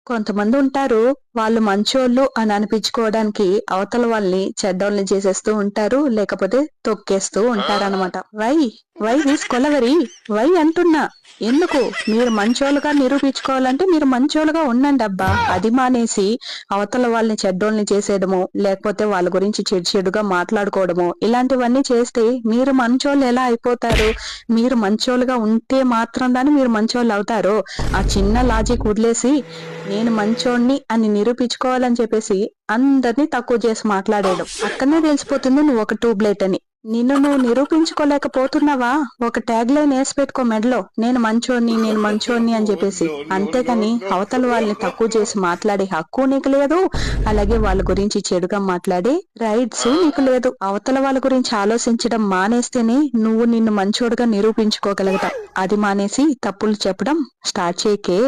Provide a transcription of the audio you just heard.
కొంతమంది ఉంటారు, వాళ్ళు మంచోళ్ళు అని అనిపించుకోవడానికి అవతల వాళ్ళని చెడ్డోళ్ళని చేసేస్తూ ఉంటారు, లేకపోతే తొక్కేస్తూ ఉంటారన్నమాట. Why why this Kolaveri? Why అంటున్నా? ఎందుకు? మీరు మంచోళ్ళుగా నిరూపించుకోవాలంటే మీరు మంచోళ్ళుగా ఉండండి అబ్బా. అది మానేసి అవతల వాళ్ళని చెడ్డోళ్ళని చేసేయడము, లేకపోతే వాళ్ళ గురించి చెడుగా మాట్లాడుకోవడము, ఇలాంటివన్నీ చేస్తే మీరు మంచోళ్ళు ఎలా అయిపోతారు? మీరు మంచోళ్ళుగా ఉంటే మాత్రం దాన్ని మీరు మంచోళ్ళు అవుతారు. ఆ చిన్న లాజిక్ వదిలేసి నేను మంచోణ్ణి అని నిరూపించుకోవాలని చెప్పేసి అందరినీ తక్కువ చేసి మాట్లాడేయడం. అక్కడనే తెలిసిపోతుంది నువ్వు ఒక ట్యూబ్లైట్ అని. నిన్ను నువ్వు నిరూపించుకోలేకపోతున్నావా? ఒక ట్యాగ్ లైన్ వేసి పెట్టుకో మెడలో, నేను మంచోణ్ణి అని చెప్పేసి. అంతేకాని అవతల వాళ్ళని తక్కువ చేసి మాట్లాడే హక్కు నీకు లేదు, అలాగే వాళ్ళ గురించి చెడుగా మాట్లాడే రైట్స్ నీకు లేదు. అవతల వాళ్ళ గురించి ఆలోచించడం మానేస్తేనే నువ్వు నిన్ను మంచోడుగా నిరూపించుకోగలుగుతావు. అది మానేసి తప్పులు చెప్పడం స్టార్ట్ చేయకే.